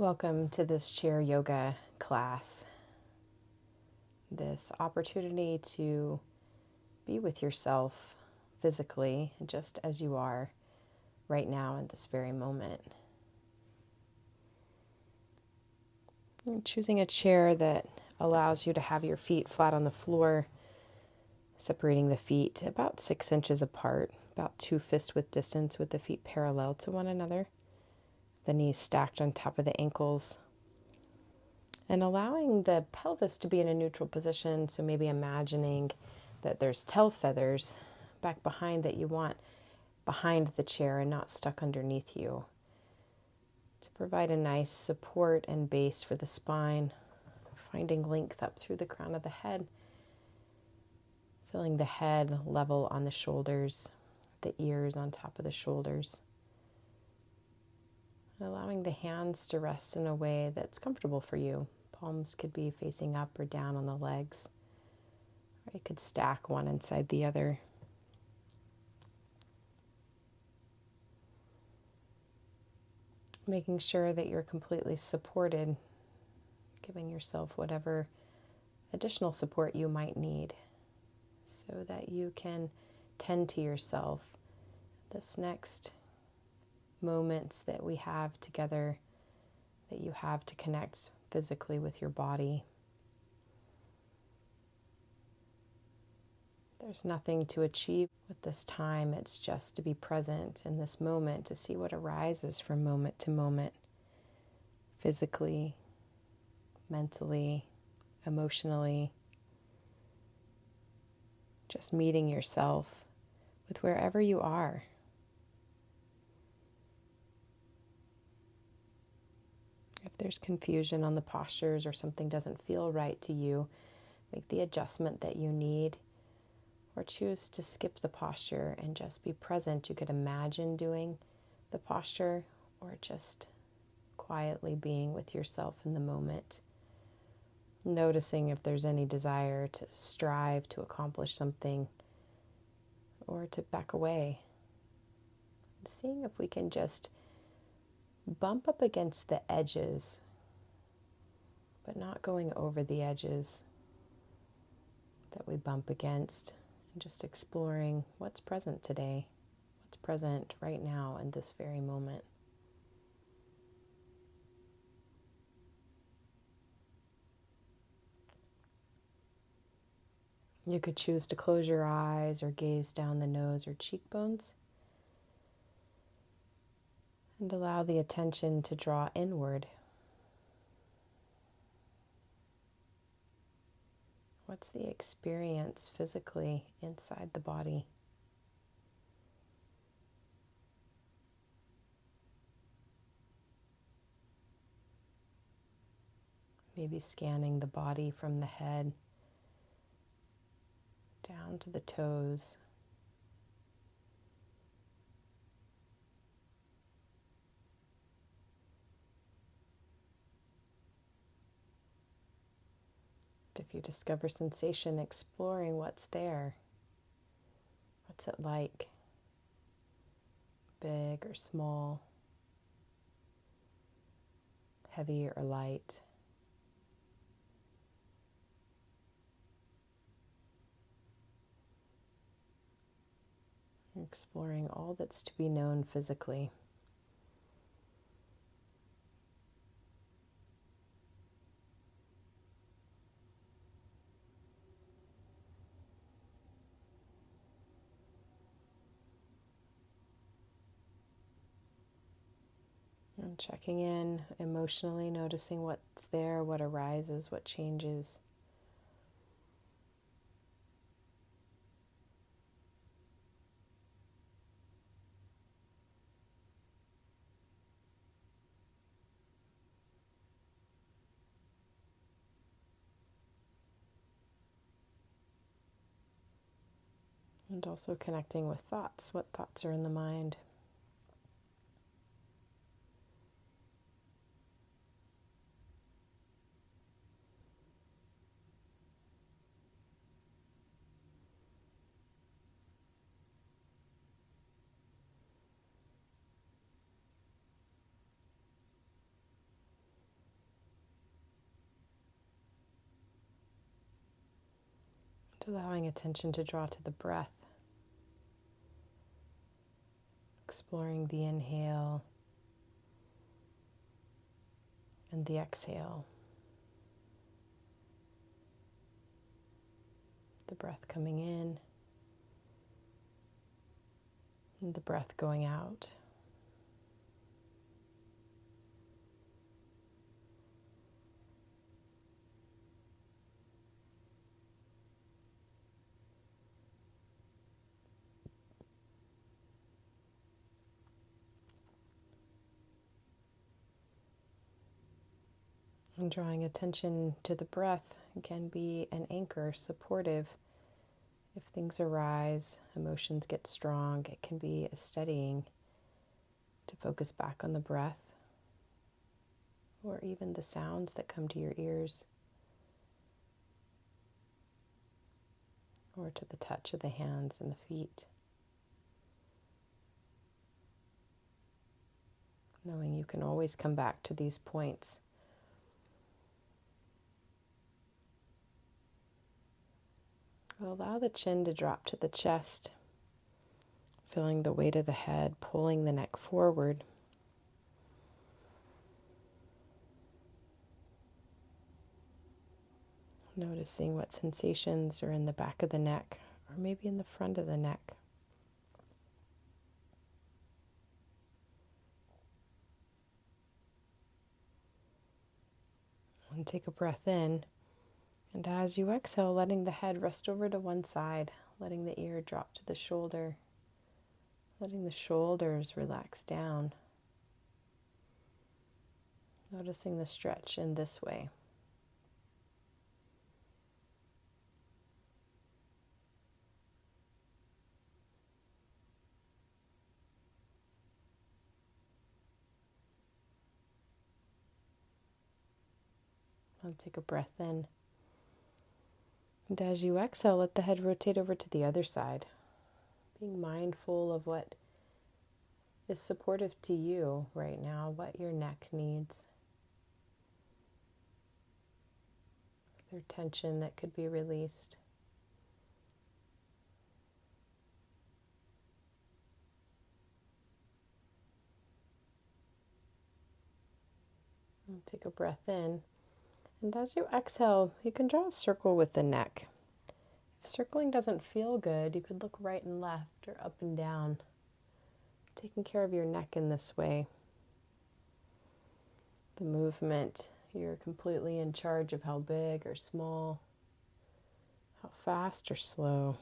Welcome to this chair yoga class. This opportunity to be with yourself physically, just as you are right now in this very moment. You're choosing a chair that allows you to have your feet flat on the floor, separating the feet about 6 inches apart, about 2 fist width distance with the feet parallel to one another, the knees stacked on top of the ankles. And allowing the pelvis to be in a neutral position, so maybe imagining that there's tail feathers back behind that you want behind the chair and not stuck underneath you, to provide a nice support and base for the spine, finding length up through the crown of the head, feeling the head level on the shoulders, the ears on top of the shoulders, and allowing the hands to rest in a way that's comfortable for you. Palms could be facing up or down on the legs, or you could stack one inside the other. Making sure that you're completely supported, giving yourself whatever additional support you might need so that you can tend to yourself. This next moments that we have together, that you have to connect physically with your body. There's nothing to achieve with this time. It's just to be present in this moment, to see what arises from moment to moment, physically, mentally, emotionally. Just meeting yourself with wherever you are. If there's confusion on the postures or something doesn't feel right to you, make the adjustment that you need, or choose to skip the posture and just be present. You could imagine doing the posture or just quietly being with yourself in the moment, noticing if there's any desire to strive to accomplish something or to back away. Seeing if we can just bump up against the edges, but not going over the edges that we bump against, and just exploring what's present today, what's present right now in this very moment. You could choose to close your eyes or gaze down the nose or cheekbones, and allow the attention to draw inward. What's the experience physically inside the body? Maybe scanning the body from the head down to the toes. If you discover sensation, exploring what's there. What's it like? Big or small? Heavy or light? Exploring all that's to be known physically. And checking in emotionally, noticing what's there, what arises, what changes. And also connecting with thoughts. What thoughts are in the mind? Allowing attention to draw to the breath, exploring the inhale and the exhale. The breath coming in and the breath going out. And drawing attention to the breath can be an anchor, supportive. If things arise, emotions get strong, it can be a steadying to focus back on the breath or even the sounds that come to your ears or to the touch of the hands and the feet. Knowing you can always come back to these points. Allow the chin to drop to the chest, feeling the weight of the head, pulling the neck forward. Noticing what sensations are in the back of the neck, or maybe in the front of the neck. And take a breath in. And as you exhale, letting the head rest over to one side, letting the ear drop to the shoulder, letting the shoulders relax down. Noticing the stretch in this way. And take a breath in. And as you exhale, let the head rotate over to the other side, being mindful of what is supportive to you right now, what your neck needs. Is there tension that could be released? And take a breath in. And as you exhale, you can draw a circle with the neck. If circling doesn't feel good, you could look right and left or up and down, taking care of your neck in this way. The movement, you're completely in charge of how big or small, how fast or slow.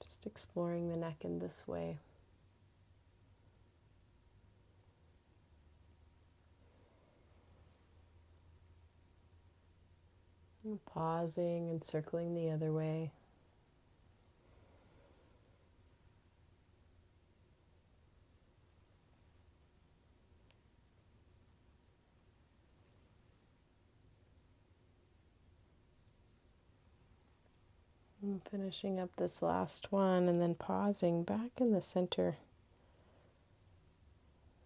Just exploring the neck in this way. And pausing and circling the other way. And finishing up this last one and then pausing back in the center.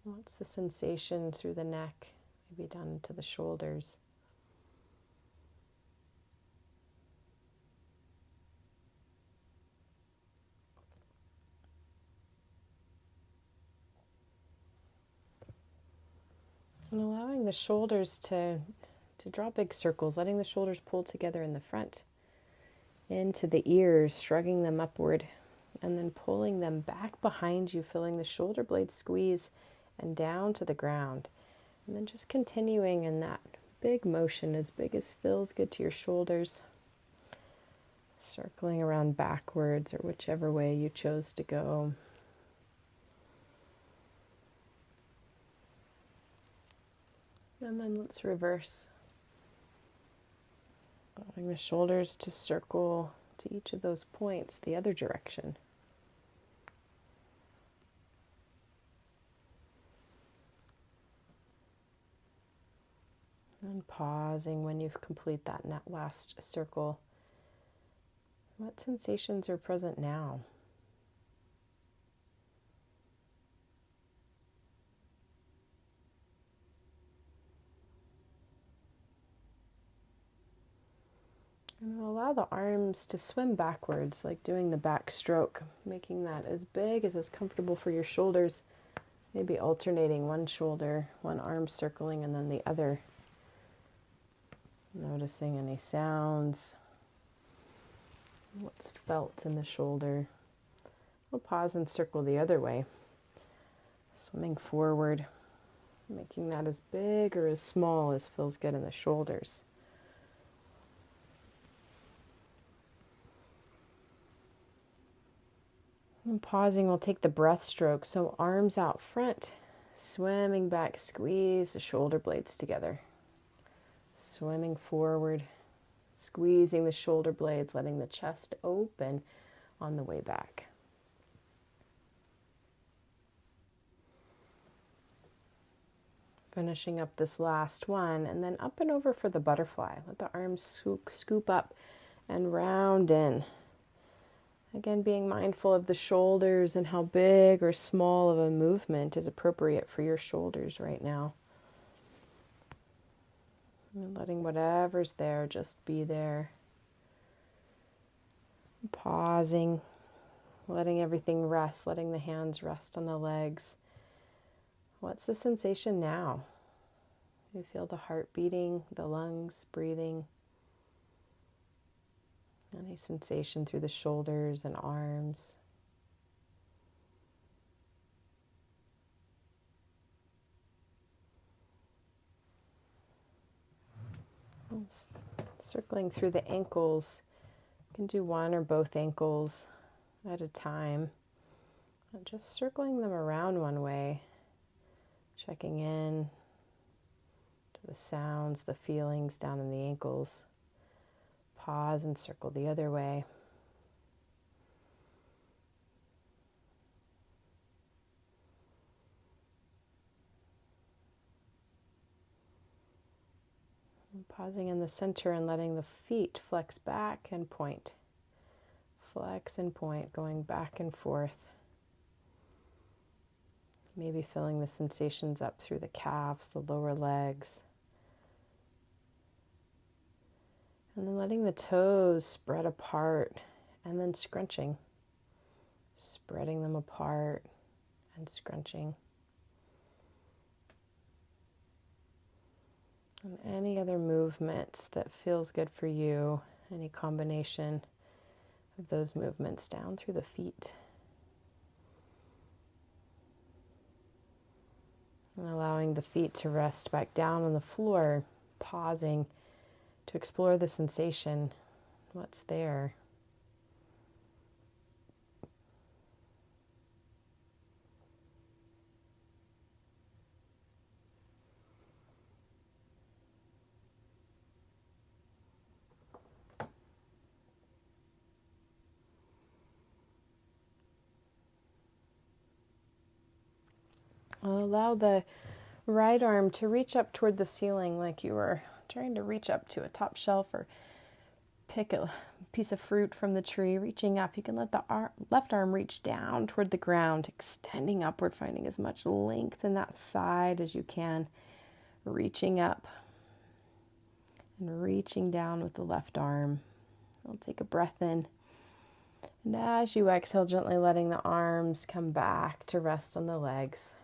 What's the sensation through the neck, maybe down into the shoulders? And allowing the shoulders to draw big circles, letting the shoulders pull together in the front, into the ears, shrugging them upward, and then pulling them back behind you, feeling the shoulder blades squeeze and down to the ground. And then just continuing in that big motion, as big as feels good to your shoulders, circling around backwards or whichever way you chose to go. And then let's reverse. Allowing the shoulders to circle to each of those points, the other direction. And pausing when you complete that last circle. What sensations are present now? And allow the arms to swim backwards, like doing the back stroke, making that as big as is comfortable for your shoulders. Maybe alternating one shoulder, one arm circling, and then the other. Noticing any sounds, what's felt in the shoulder. We'll pause and circle the other way. Swimming forward, making that as big or as small as feels good in the shoulders. And pausing, we'll take the breath stroke. So arms out front, swimming back, squeeze the shoulder blades together. Swimming forward, squeezing the shoulder blades, letting the chest open on the way back. Finishing up this last one, and then up and over for the butterfly. Let the arms scoop up and round in. Again, being mindful of the shoulders and how big or small of a movement is appropriate for your shoulders right now. And letting whatever's there just be there. Pausing, letting everything rest, letting the hands rest on the legs. What's the sensation now? You feel the heart beating, the lungs breathing. Any sensation through the shoulders and arms. Circling through the ankles. You can do one or both ankles at a time. And just circling them around one way. Checking in to the sounds, the feelings down in the ankles. Pause and circle the other way. And pausing in the center and letting the feet flex back and point. Flex and point, going back and forth. Maybe feeling the sensations up through the calves, the lower legs. And then letting the toes spread apart and then scrunching. Spreading them apart and scrunching. And any other movements that feels good for you, any combination of those movements down through the feet. And allowing the feet to rest back down on the floor, pausing to explore the sensation, what's there. Allow the right arm to reach up toward the ceiling like you were trying to reach up to a top shelf or pick a piece of fruit from the tree, reaching up. You can let the left arm reach down toward the ground, extending upward, finding as much length in that side as you can, reaching up and reaching down with the left arm. I'll take a breath in. And as you exhale, gently letting the arms come back to rest on the legs.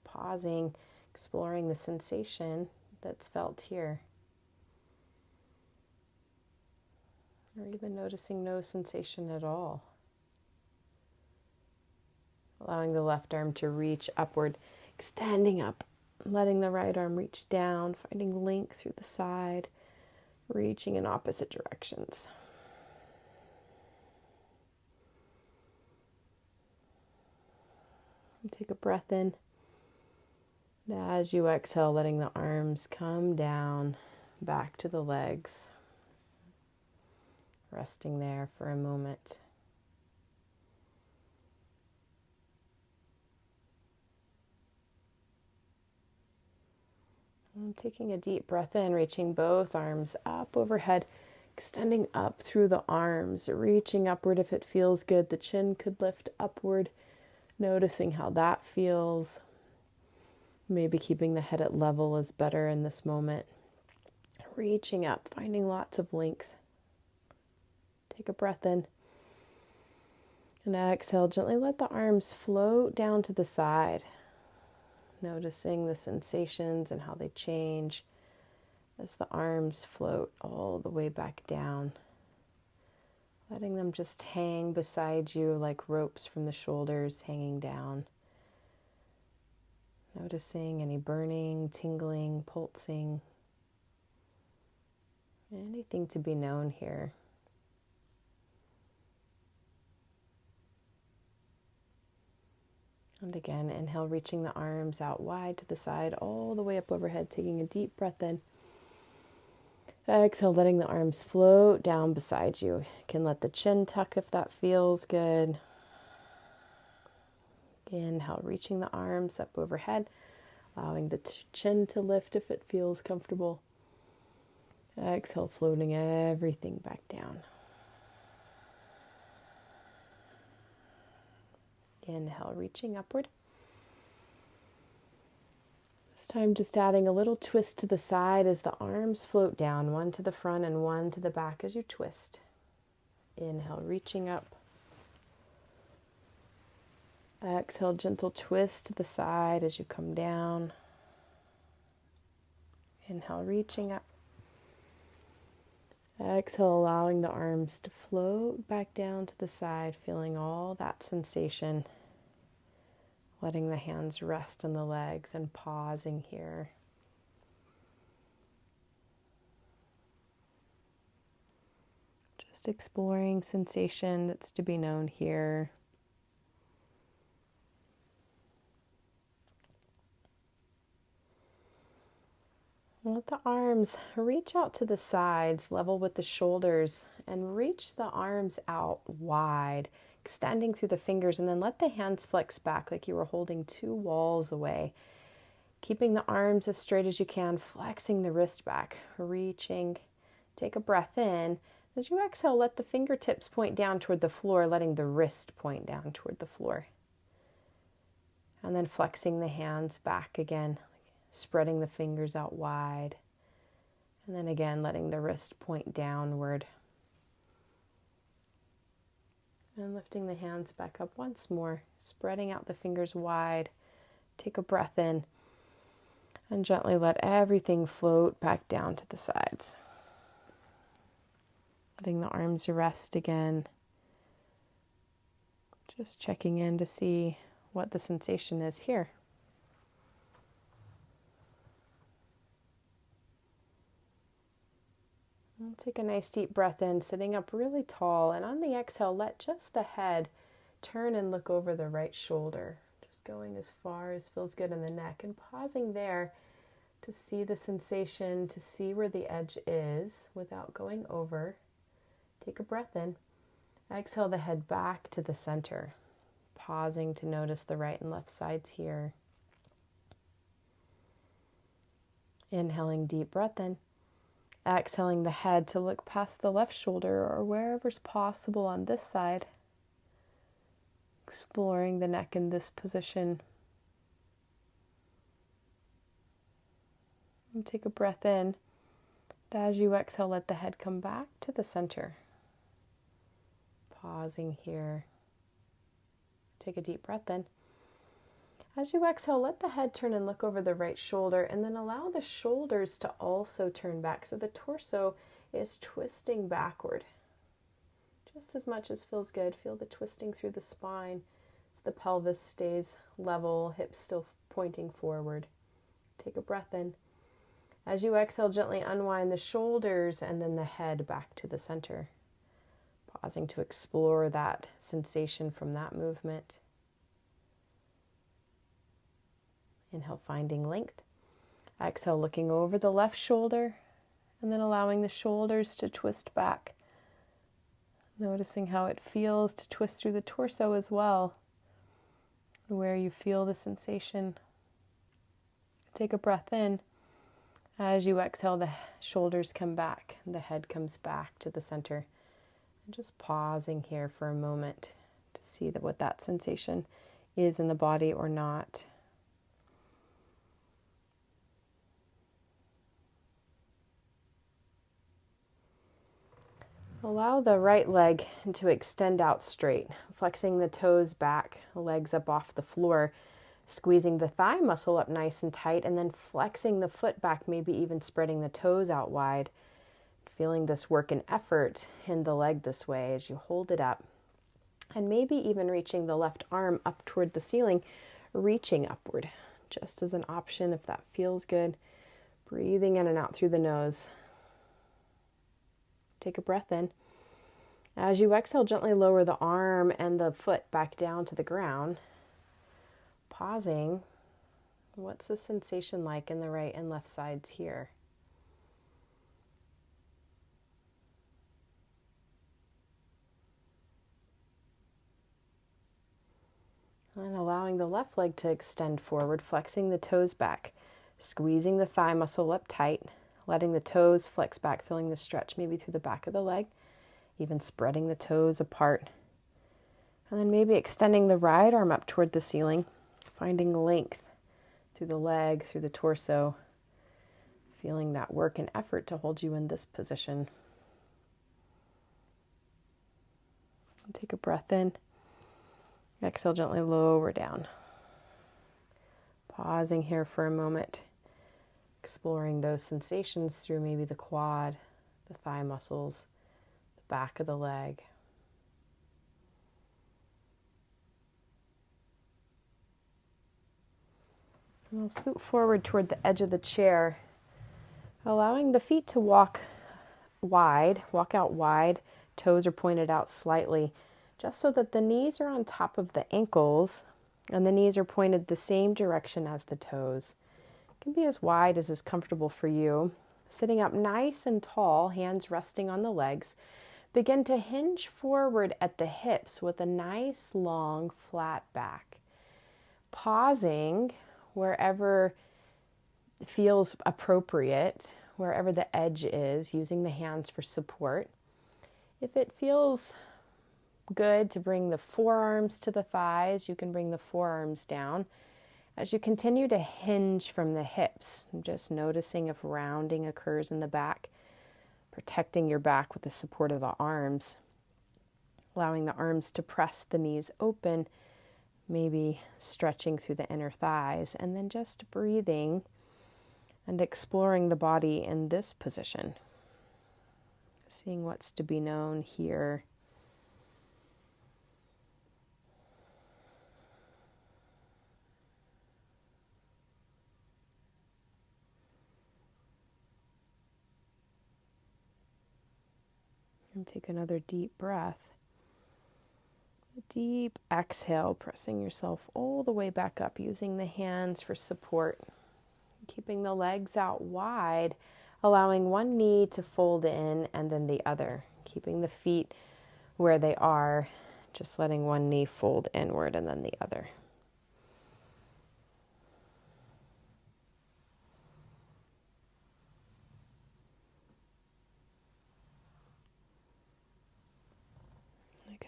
Pausing, exploring the sensation that's felt here. Or even noticing no sensation at all. Allowing the left arm to reach upward, extending up, letting the right arm reach down, finding length through the side, reaching in opposite directions. And take a breath in. And as you exhale, letting the arms come down, back to the legs. Resting there for a moment. And taking a deep breath in, reaching both arms up overhead, extending up through the arms, reaching upward if it feels good. The chin could lift upward, noticing how that feels. Maybe keeping the head at level is better in this moment. Reaching up, finding lots of length. Take a breath in. And exhale, gently let the arms float down to the side. Noticing the sensations and how they change as the arms float all the way back down. Letting them just hang beside you like ropes from the shoulders hanging down. Noticing any burning, tingling, pulsing. Anything to be known here. And again, inhale, reaching the arms out wide to the side, all the way up overhead, taking a deep breath in. Exhale, letting the arms float down beside you. You can let the chin tuck if that feels good. Inhale, reaching the arms up overhead, allowing the chin to lift if it feels comfortable. Exhale, floating everything back down. Inhale, reaching upward. This time just adding a little twist to the side as the arms float down, one to the front and one to the back as you twist. Inhale, reaching up. Exhale, gentle twist to the side as you come down. Inhale, reaching up. Exhale, allowing the arms to float back down to the side, feeling all that sensation. Letting the hands rest on the legs and pausing here. Just exploring sensation that's to be known here. Let the arms reach out to the sides, level with the shoulders, and reach the arms out wide, extending through the fingers, and then let the hands flex back like you were holding two walls away. Keeping the arms as straight as you can, flexing the wrist back, reaching. Take a breath in. As you exhale, let the fingertips point down toward the floor, letting the wrist point down toward the floor. And then flexing the hands back again, spreading the fingers out wide. And then again, letting the wrist point downward. And lifting the hands back up once more, spreading out the fingers wide. Take a breath in and gently let everything float back down to the sides. Letting the arms rest again. Just checking in to see what the sensation is here. And take a nice deep breath in, sitting up really tall. And on the exhale, let just the head turn and look over the right shoulder. Just going as far as feels good in the neck and pausing there to see the sensation, to see where the edge is without going over. Take a breath in. Exhale the head back to the center. Pausing to notice the right and left sides here. Inhaling deep breath in. Exhaling the head to look past the left shoulder or wherever's possible on this side. Exploring the neck in this position. And take a breath in. As you exhale, let the head come back to the center. Pausing here. Take a deep breath in. As you exhale, let the head turn and look over the right shoulder, and then allow the shoulders to also turn back so the torso is twisting backward. Just as much as feels good, feel the twisting through the spine as the pelvis stays level, hips still pointing forward. Take a breath in. As you exhale, gently unwind the shoulders and then the head back to the center. Pausing to explore that sensation from that movement. Inhale, finding length. Exhale, looking over the left shoulder and then allowing the shoulders to twist back. Noticing how it feels to twist through the torso as well. Where you feel the sensation. Take a breath in. As you exhale, the shoulders come back, the head comes back to the center. And just pausing here for a moment to see what that sensation is in the body or not. Allow the right leg to extend out straight, flexing the toes back, legs up off the floor, squeezing the thigh muscle up nice and tight, and then flexing the foot back, maybe even spreading the toes out wide. Feeling this work and effort in the leg this way as you hold it up. And maybe even reaching the left arm up toward the ceiling, reaching upward, just as an option if that feels good. Breathing in and out through the nose. Take a breath in. As you exhale, gently lower the arm and the foot back down to the ground. Pausing. What's the sensation like in the right and left sides here? And allowing the left leg to extend forward, flexing the toes back, squeezing the thigh muscle up tight, letting the toes flex back, feeling the stretch maybe through the back of the leg, even spreading the toes apart. And then maybe extending the right arm up toward the ceiling, finding length through the leg, through the torso, feeling that work and effort to hold you in this position. And take a breath in. Exhale, gently lower down. Pausing here for a moment, exploring those sensations through maybe the quad, the thigh muscles, the back of the leg. And we'll scoot forward toward the edge of the chair, allowing the feet to walk out wide, toes are pointed out slightly, just so that the knees are on top of the ankles and the knees are pointed the same direction as the toes. It can be as wide as is comfortable for you. Sitting up nice and tall, hands resting on the legs. Begin to hinge forward at the hips with a nice, long, flat back. Pausing wherever feels appropriate, wherever the edge is, using the hands for support. If it feels good to bring the forearms to the thighs, you can bring the forearms down. As you continue to hinge from the hips, just noticing if rounding occurs in the back, protecting your back with the support of the arms, allowing the arms to press the knees open, maybe stretching through the inner thighs, and then just breathing and exploring the body in this position, seeing what's to be known here. And take another deep breath. A deep exhale, pressing yourself all the way back up, using the hands for support. Keeping the legs out wide, allowing one knee to fold in and then the other. Keeping the feet where they are, just letting one knee fold inward and then the other.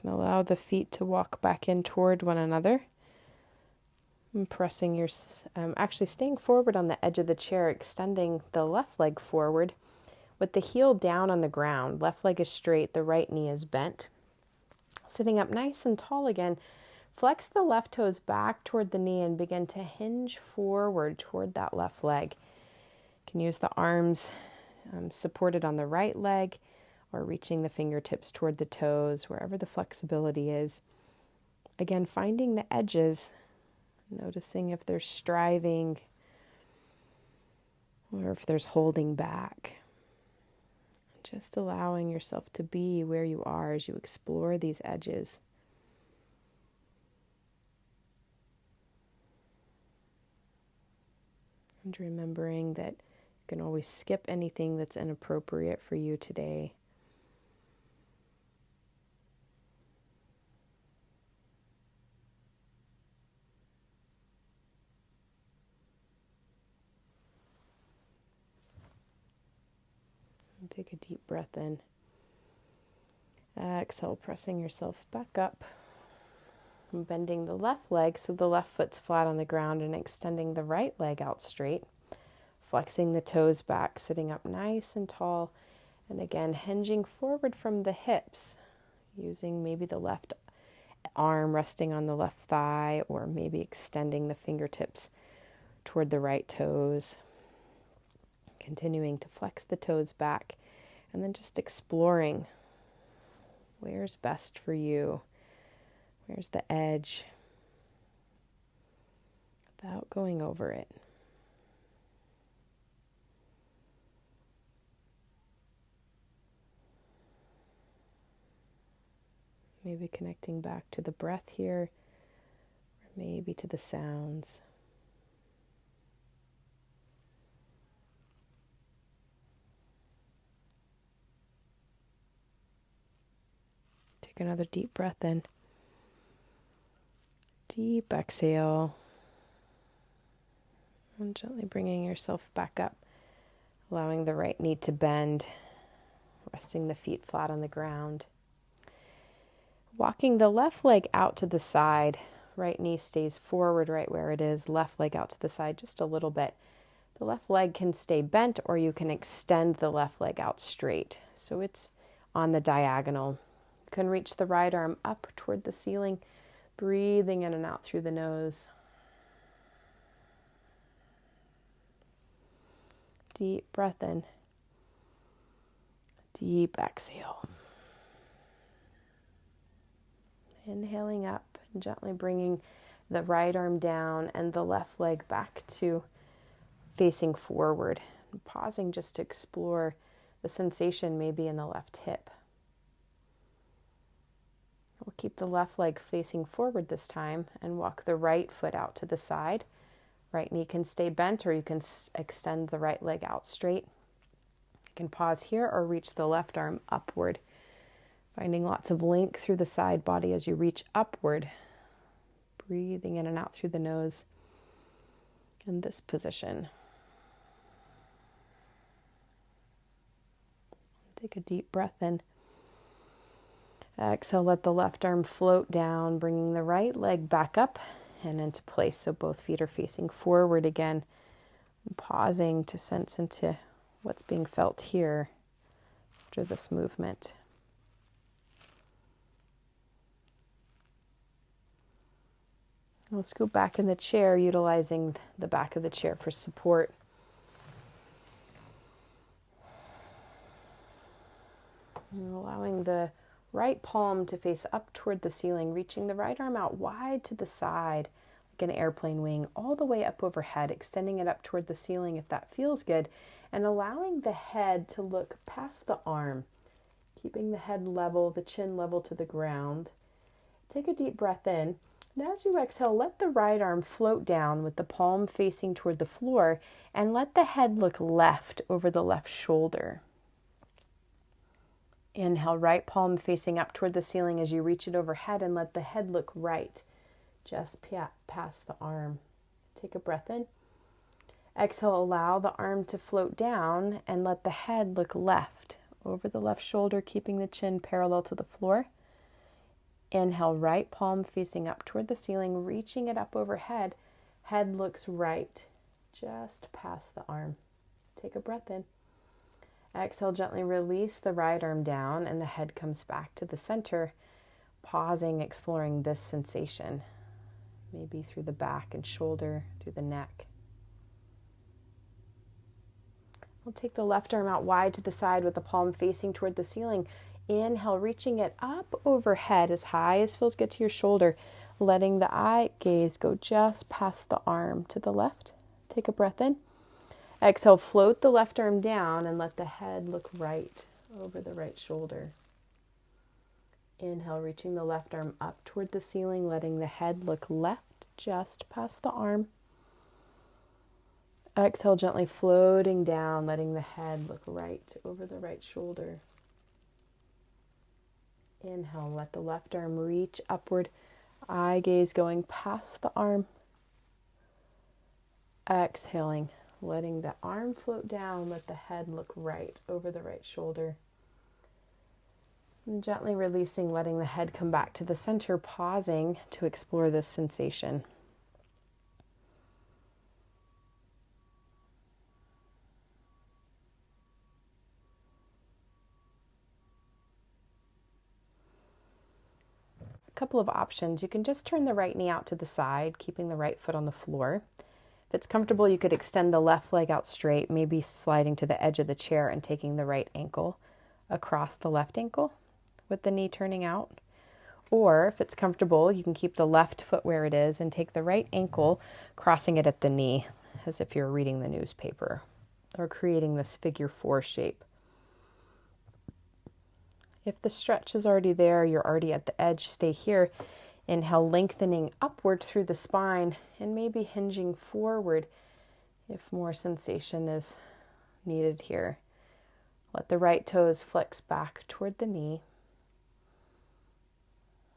And allow the feet to walk back in toward one another. And pressing your, actually staying forward on the edge of the chair, extending the left leg forward with the heel down on the ground. Left leg is straight, the right knee is bent. Sitting up nice and tall again, flex the left toes back toward the knee and begin to hinge forward toward that left leg. You can use the arms supported on the right leg, or reaching the fingertips toward the toes, wherever the flexibility is. Again, finding the edges, noticing if there's striving or if there's holding back. Just allowing yourself to be where you are as you explore these edges. And remembering that you can always skip anything that's inappropriate for you today. Take a deep breath in. Exhale, pressing yourself back up. And bending the left leg so the left foot's flat on the ground and extending the right leg out straight. Flexing the toes back, sitting up nice and tall And again, hinging forward from the hips, using maybe the left arm resting on the left thigh, or maybe extending the fingertips toward the right toes. Continuing to flex the toes back, and then just exploring where's best for you. Where's the edge? Without going over it. Maybe connecting back to the breath here, or maybe to the sounds. Take another deep breath in. Deep exhale. And gently bringing yourself back up, allowing the right knee to bend, resting the feet flat on the ground. Walking the left leg out to the side, right knee stays forward right where it is, left leg out to the side just a little bit. The left leg can stay bent, or you can extend the left leg out straight. So it's on the diagonal. You can reach the right arm up toward the ceiling, breathing in and out through the nose. Deep breath in. Deep exhale. Inhaling up and gently bringing the right arm down and the left leg back to facing forward. And pausing just to explore the sensation maybe in the left hip. We'll keep the left leg facing forward this time and walk the right foot out to the side. Right knee can stay bent, or you can extend the right leg out straight. You can pause here or reach the left arm upward. Finding lots of length through the side body as you reach upward. Breathing in and out through the nose in this position. Take a deep breath in. Exhale, let the left arm float down, bringing the right leg back up and into place. So both feet are facing forward again. And pausing to sense into what's being felt here after this movement. We'll scoot back in the chair, utilizing the back of the chair for support. And allowing the right palm to face up toward the ceiling, reaching the right arm out wide to the side, like an airplane wing, all the way up overhead, extending it up toward the ceiling if that feels good, and allowing the head to look past the arm, keeping the head level, the chin level to the ground. Take a deep breath in. And as you exhale, let the right arm float down with the palm facing toward the floor, and let the head look left over the left shoulder. Inhale, right palm facing up toward the ceiling as you reach it overhead, and let the head look right, just past the arm. Take a breath in. Exhale, allow the arm to float down, and let the head look left over the left shoulder, keeping the chin parallel to the floor. Inhale, right palm facing up toward the ceiling, reaching it up overhead. Head looks right, just past the arm. Take a breath in. Exhale, gently release the right arm down and the head comes back to the center. Pausing, exploring this sensation, maybe through the back and shoulder, through the neck. We'll take the left arm out wide to the side with the palm facing toward the ceiling. Inhale, reaching it up overhead as high as feels good to your shoulder, letting the eye gaze go just past the arm to the left. Take a breath in. Exhale, float the left arm down and let the head look right over the right shoulder. Inhale, reaching the left arm up toward the ceiling, letting the head look left just past the arm. Exhale, gently floating down, letting the head look right over the right shoulder. Inhale, let the left arm reach upward, eye gaze going past the arm. Exhaling, letting the arm float down, let the head look right over the right shoulder. And gently releasing, letting the head come back to the center, pausing to explore this sensation. couple of options. You can just turn the right knee out to the side, keeping the right foot on the floor. If it's comfortable, you could extend the left leg out straight, maybe sliding to the edge of the chair and taking the right ankle across the left ankle with the knee turning out. Or if it's comfortable, you can keep the left foot where it is and take the right ankle, crossing it at the knee, as if you're reading the newspaper or creating this figure 4 shape. If the stretch is already there, you're already at the edge, stay here. Inhale, lengthening upward through the spine and maybe hinging forward if more sensation is needed here. Let the right toes flex back toward the knee.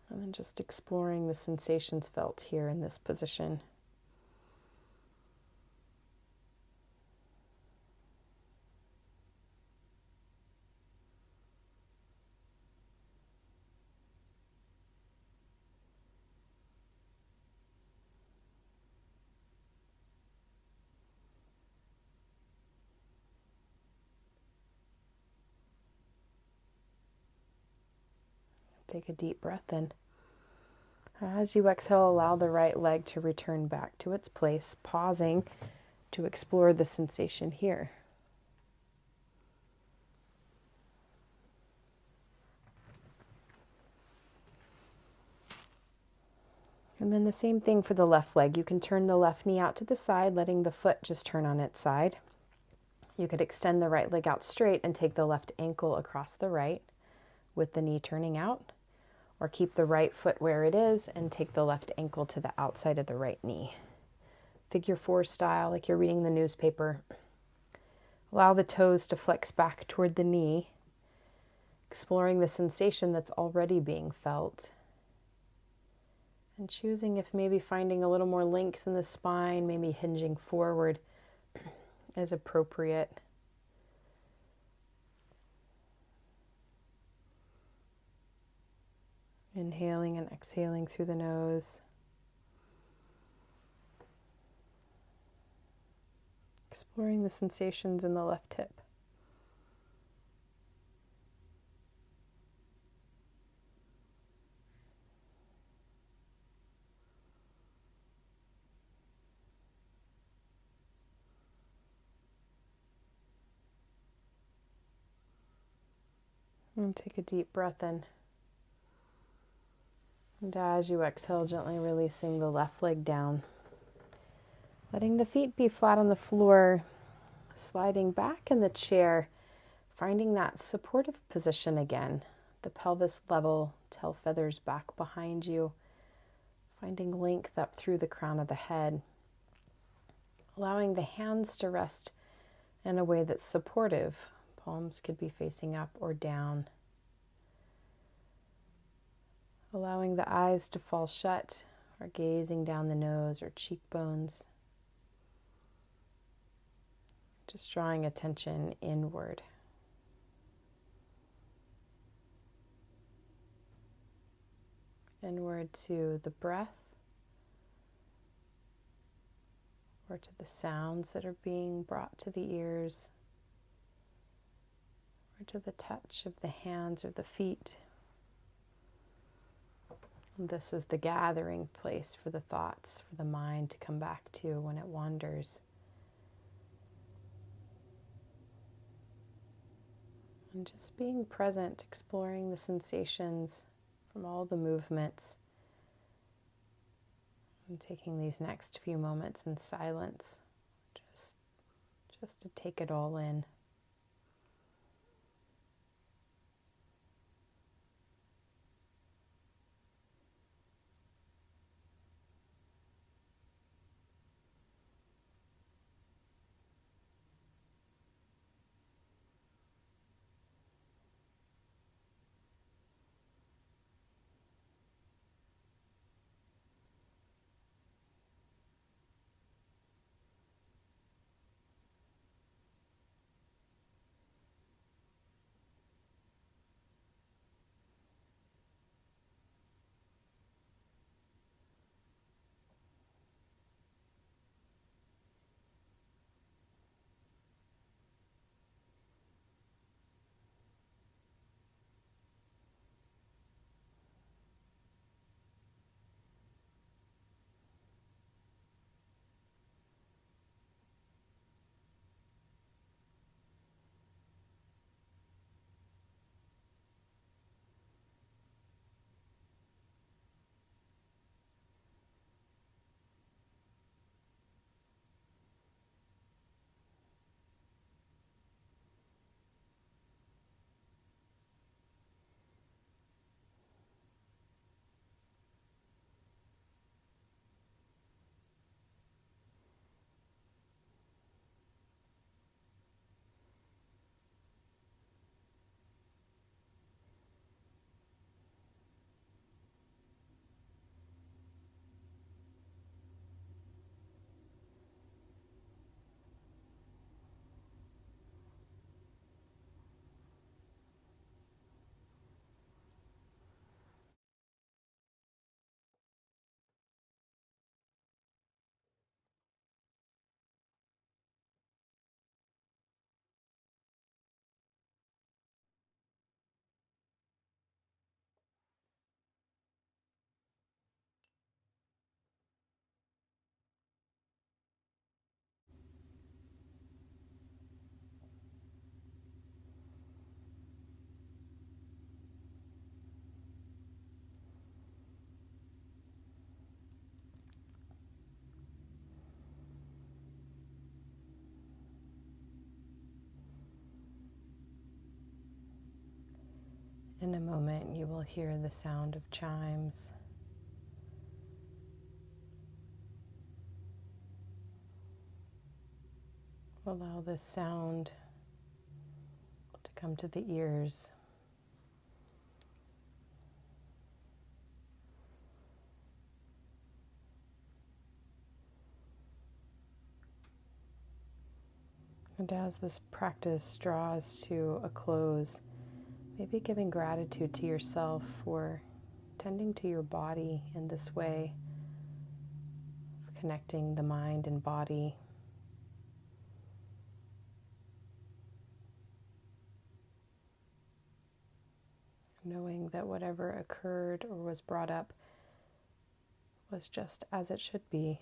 And then just exploring the sensations felt here in this position. Take a deep breath in. As you exhale, allow the right leg to return back to its place, pausing to explore the sensation here. And then the same thing for the left leg. You can turn the left knee out to the side, letting the foot just turn on its side. You could extend the right leg out straight and take the left ankle across the right with the knee turning out. Or keep the right foot where it is and take the left ankle to the outside of the right knee. Figure 4 style, like you're reading the newspaper. Allow the toes to flex back toward the knee, exploring the sensation that's already being felt. And choosing if maybe finding a little more length in the spine, maybe hinging forward is appropriate. Inhaling and exhaling through the nose. Exploring the sensations in the left hip. And take a deep breath in. And as you exhale, gently releasing the left leg down. Letting the feet be flat on the floor, sliding back in the chair, finding that supportive position again. The pelvis level, tail feathers back behind you, finding length up through the crown of the head. Allowing the hands to rest in a way that's supportive. Palms could be facing up or down. Allowing the eyes to fall shut or gazing down the nose or cheekbones. Just drawing attention inward. Inward to the breath or to the sounds that are being brought to the ears or to the touch of the hands or the feet. This is the gathering place for the thoughts, for the mind to come back to when it wanders. And just being present, exploring the sensations from all the movements. And taking these next few moments in silence, just to take it all in. In a moment, you will hear the sound of chimes. Allow this sound to come to the ears. And as this practice draws to a close, maybe giving gratitude to yourself for tending to your body in this way, connecting the mind and body. Knowing that whatever occurred or was brought up was just as it should be,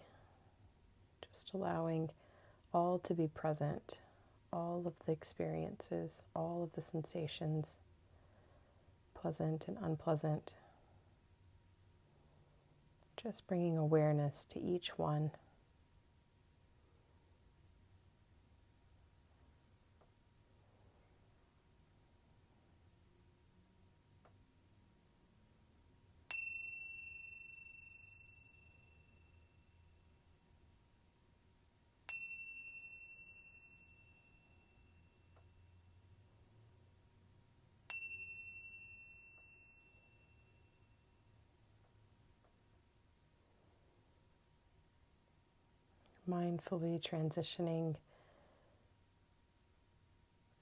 just allowing all to be present, all of the experiences, all of the sensations, pleasant and unpleasant, just bringing awareness to each one. Mindfully transitioning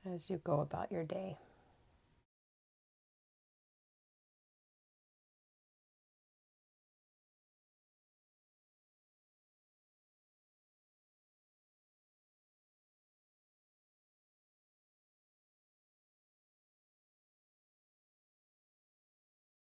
as you go about your day.